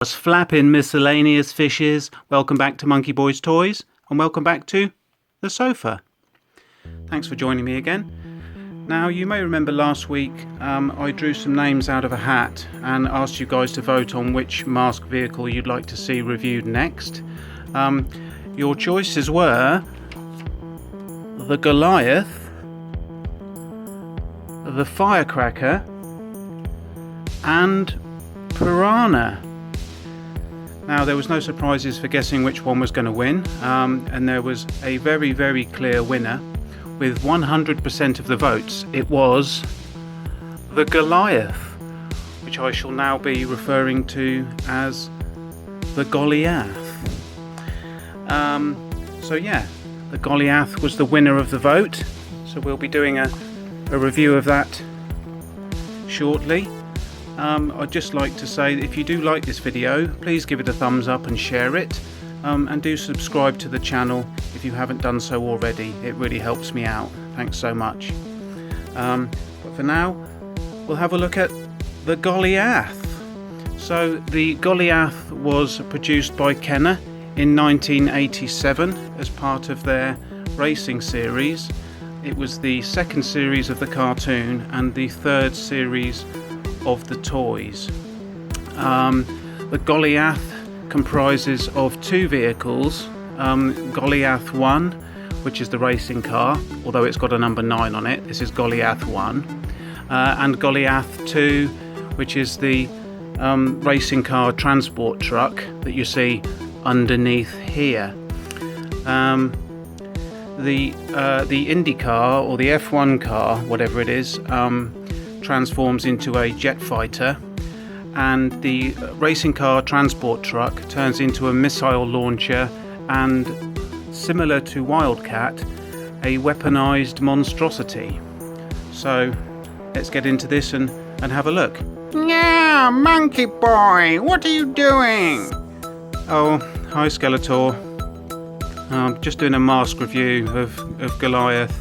Flapping miscellaneous fishes, welcome back to Monkeyboy's Toys, and welcome back to the sofa. Thanks for joining me again. Now, you may remember last week I drew some names out of a hat and asked you guys to vote on which M.A.S.K vehicle you'd like to see reviewed next. Your choices were the Goliath, the Firecracker, and Piranha. Now, there was no surprises for guessing which one was going to win, and there was a very, very clear winner with 100% of the votes. It was the Goliath, which I shall now be referring to as the Goliath. So yeah, the Goliath was the winner of the vote, so we'll be doing a review of that shortly. I'd just like to say that if you do like this video, please give it a thumbs up and share it, and do subscribe to the channel if you haven't done so already. It really helps me out. Thanks so much. But for now, we'll have a look at the Goliath. So the Goliath was produced by Kenner in 1987 as part of their racing series. It was the second series of the cartoon and the third series of the toys. The Goliath comprises of two vehicles, Goliath 1, which is the racing car, although it's got a number 9 on it. This is Goliath 1, and Goliath 2, which is the racing car transport truck that you see underneath here. The Indy car, or the F1 car, whatever it is, transforms into a jet fighter, and the racing car transport truck turns into a missile launcher and, similar to Wildcat, a weaponized monstrosity. So let's get into this and have a look. Yeah, Monkeyboy, what are you doing? Oh, hi Skeletor. Just doing a M.A.S.K review of Goliath.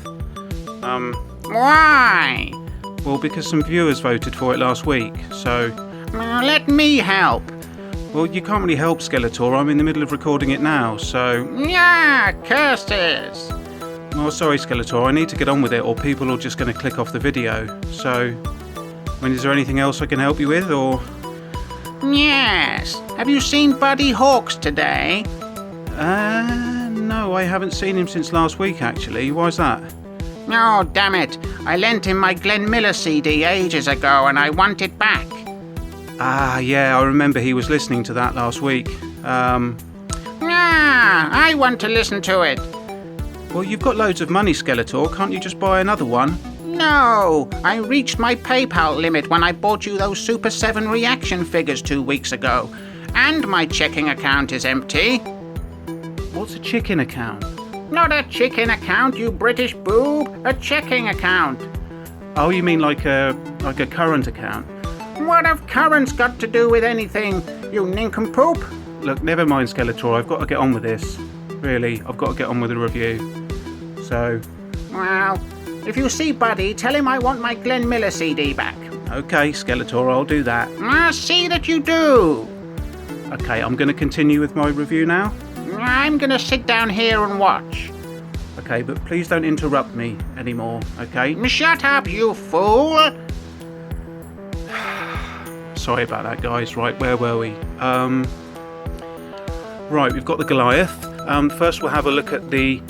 Why? Well, because some viewers voted for it last week, so... Let me help. Well, you can't really help, Skeletor. I'm in the middle of recording it now, so... Yeah, curses. Well, sorry, Skeletor. I need to get on with it, or people are just going to click off the video. So, I mean, is there anything else I can help you with, or...? Yes. Have you seen Buddy Hawks today? No, I haven't seen him since last week, actually. Why's that? Oh, damn it. I lent him my Glenn Miller CD ages ago and I want it back. Ah, yeah, I remember he was listening to that last week. I want to listen to it. Well, you've got loads of money, Skeletor. Can't you just buy another one? No, I reached my PayPal limit when I bought you those Super 7 reaction figures 2 weeks ago. And my checking account is empty. What's a chicken account? Not a chicken account, you British boob. A checking account. Oh, you mean like a current account? What have currents got to do with anything, you nincompoop? Look, never mind, Skeletor. I've got to get on with this. Really, I've got to get on with the review. So... Well, if you see Buddy, tell him I want my Glenn Miller CD back. Okay, Skeletor, I'll do that. See that you do. Okay, I'm going to continue with my review now. I'm going to sit down here and watch. Okay, but please don't interrupt me anymore, okay? Shut up, you fool! Sorry about that, guys. Right, where were we? Right, we've got the Goliath. First we'll have a look at the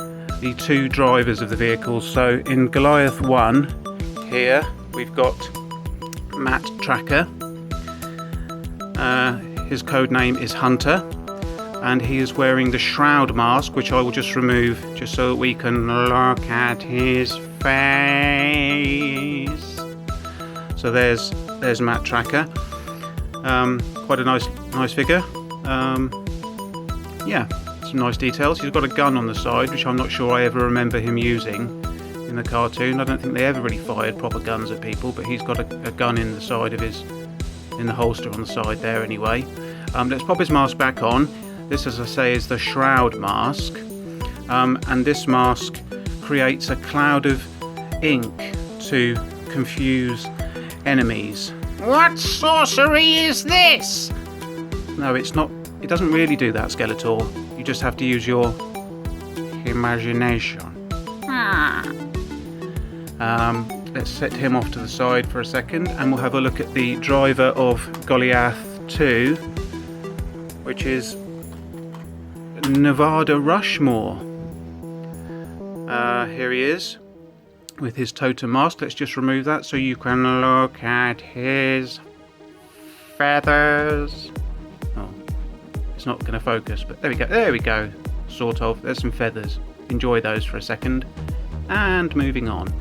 two drivers of the vehicles. So in Goliath 1, here, we've got Matt Tracker. His code name is Hunter. And he is wearing the Shroud mask, which I will just remove just so that we can look at his face. So there's Matt Tracker. Quite a nice figure. Yeah, some nice details. He's got a gun on the side, which I'm not sure I ever remember him using in the cartoon. I don't think they ever really fired proper guns at people, but he's got a gun in the side of in the holster on the side there anyway. Let's pop his mask back on. This, as I say, is the Shroud mask, and this mask creates a cloud of ink to confuse enemies. What sorcery is this? No, it's not. It doesn't really do that, Skeletor. You just have to use your imagination. Let's set him off to the side for a second, and we'll have a look at the driver of Goliath 2, which is Nevada Rushmore. Here he is with his totem mask. Let's just remove that so you can look at his feathers. Oh, it's not going to focus, but there we go. There we go. Sort of. There's some feathers. Enjoy those for a second. And moving on.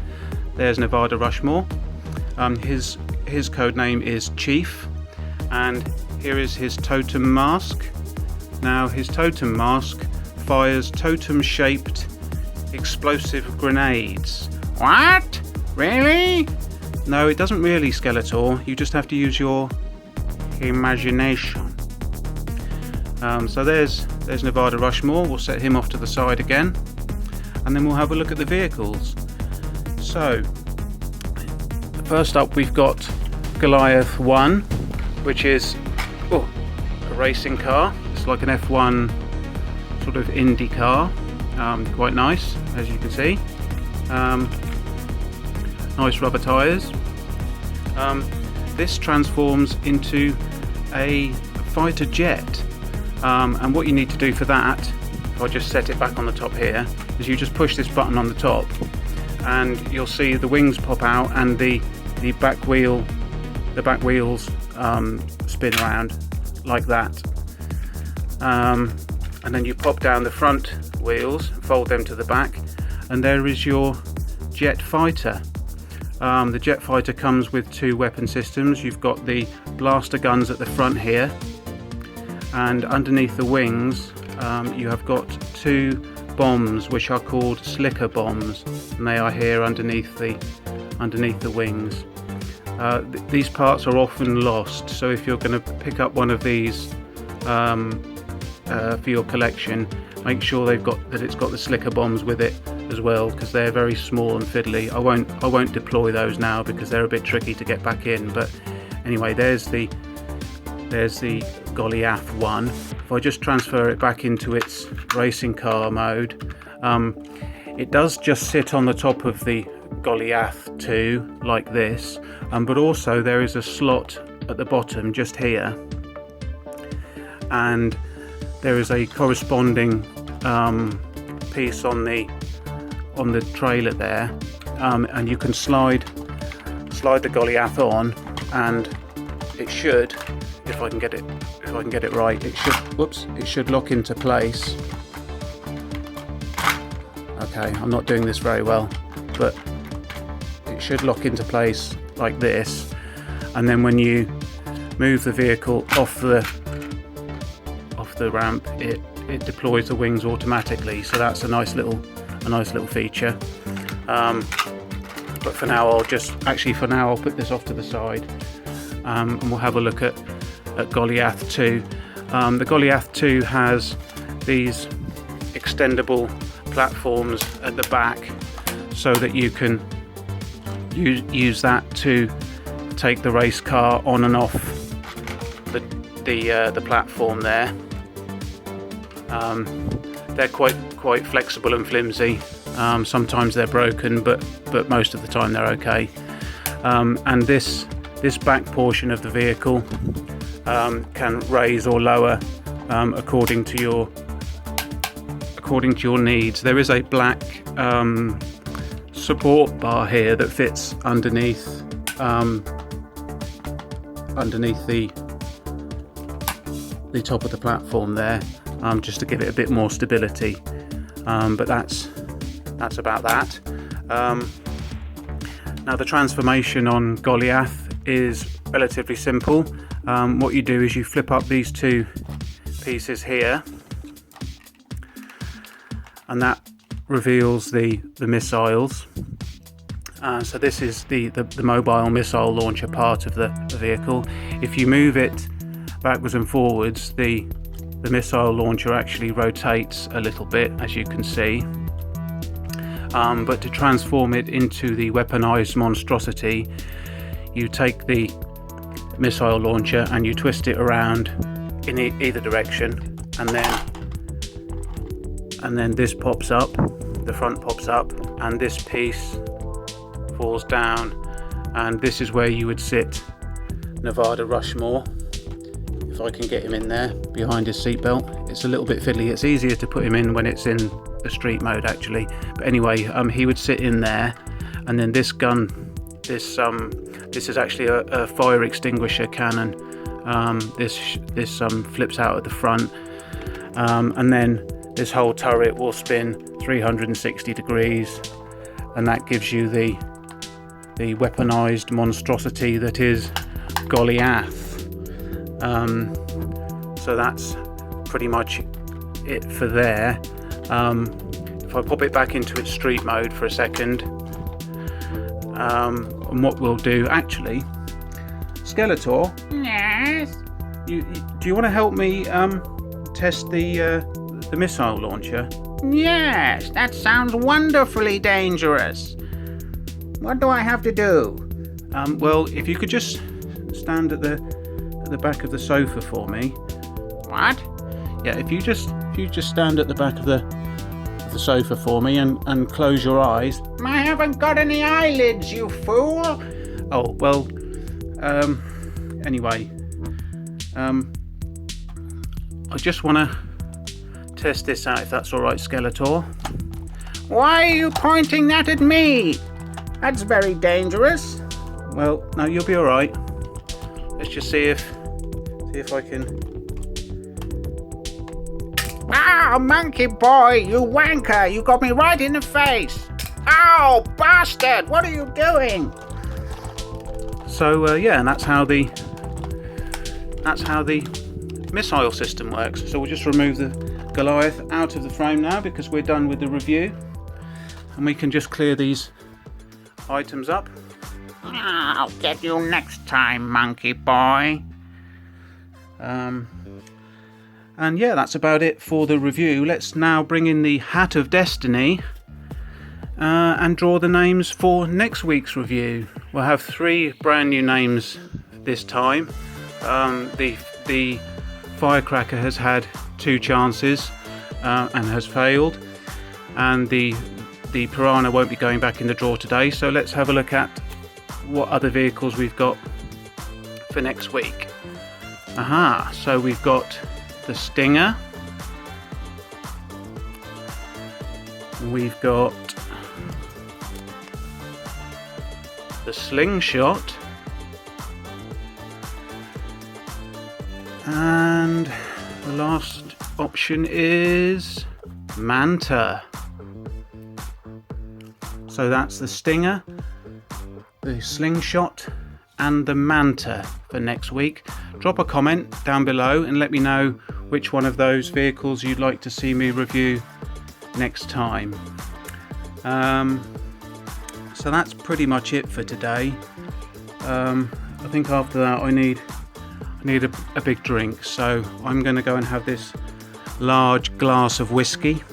There's Nevada Rushmore. His code name is Chief, and here is his totem mask. Now his totem mask fires totem-shaped explosive grenades. What? Really? No, it doesn't really, Skeletor. You just have to use your imagination. So there's Nevada Rushmore. We'll set him off to the side again, and then we'll have a look at the vehicles. So first up we've got Goliath 1, which is a racing car. It's like an F1 sort of Indy car. Quite nice, as you can see. Nice rubber tyres. This transforms into a fighter jet, and what you need to do for that, if I just set it back on the top here, is you just push this button on the top, and you'll see the wings pop out and the back wheels spin around like that, and then you pop down the front wheels, fold them to the back, and there is your jet fighter. The jet fighter comes with two weapon systems. You've got the blaster guns at the front here, and underneath the wings you have got two bombs which are called slicker bombs, and they are here underneath the wings. These parts are often lost, so if you're going to pick up one of these for your collection, make sure it's got the slicker bombs with it as well, because they're very small and fiddly. I won't deploy those now because they're a bit tricky to get back in. But anyway, there's the Goliath 1. If I just transfer it back into its racing car mode, it does just sit on the top of the Goliath 2 like this, but also there is a slot at the bottom just here, and there is a corresponding piece on the trailer there, and you can slide the Goliath on, and it should, if I can get it right, it should lock into place. Okay, I'm not doing this very well, but it should lock into place like this, and then when you move the vehicle off the ramp, it deploys the wings automatically. So that's a nice little feature. But for now I'll put this off to the side, and we'll have a look at Goliath 2. The Goliath 2 has these extendable platforms at the back, so that you can use that to take the race car on and off the platform there. They're quite flexible and flimsy. Sometimes they're broken, but most of the time they're okay. And this back portion of the vehicle can raise or lower according to your needs. There is a black support bar here that fits underneath the top of the platform there, just to give it a bit more stability. But that's about that. Now the transformation on Goliath is relatively simple. What you do is you flip up these two pieces here, and that reveals the missiles. So this is the mobile missile launcher part of the vehicle. If you move it backwards and forwards, the missile launcher actually rotates a little bit, as you can see. But to transform it into the weaponized monstrosity, you take the missile launcher and you twist it around in either direction, and then this pops up, the front pops up, and this piece falls down, and this is where you would sit Nevada Rushmore. If I can get him in there behind his seatbelt. It's a little bit fiddly. It's easier to put him in when it's in the street mode actually. But anyway, he would sit in there, and then this gun, this is actually a fire extinguisher cannon. This flips out at the front, and then this whole turret will spin 360 degrees, and that gives you the weaponized monstrosity that is Goliath. So that's pretty much it for there. If I pop it back into its street mode for a second, and what we'll do actually, Skeletor, Yes? do you want to help me test the missile launcher? Yes, that sounds wonderfully dangerous. What do I have to do? Well, if you could just stand at the back of the sofa for me. What? Yeah, if you just stand at the back of the sofa for me and close your eyes. I haven't got any eyelids, you fool. Oh well. Anyway, I just want to test this out, if that's all right, Skeletor. Why are you pointing that at me? That's very dangerous. Well, no, you'll be all right. Let's just see if I can. Ah, Monkeyboy, you wanker! You got me right in the face. Ow, bastard! What are you doing? So yeah, and that's how the missile system works. So we'll just remove the Goliath out of the frame now because we're done with the review, and we can just clear these items up. I'll get you next time, Monkeyboy. And yeah, that's about it for the review. Let's now bring in the Hat of Destiny and draw the names for next week's review. We'll have 3 brand new names this time. The Firecracker has had 2 chances and has failed, and the Piranha won't be going back in the draw today. So let's have a look at what other vehicles we've got for next week. Aha, so we've got the Stinger, we've got the Slingshot, and the last option is Manta. So that's the Stinger, the Slingshot, and the Manta for next week. Drop a comment down below and let me know which one of those vehicles you'd like to see me review next time. So that's pretty much it for today. I think after that I need a big drink, so I'm going to go and have this large glass of whiskey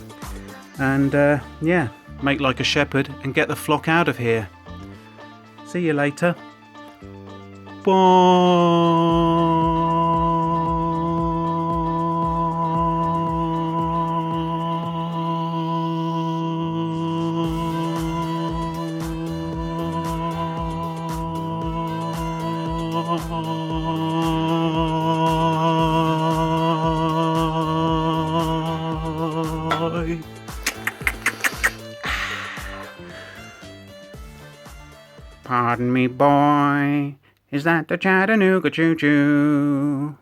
and yeah, make like a shepherd and get the flock out of here. See you later. Pardon me, boy. Is that the Chattanooga Choo-Choo?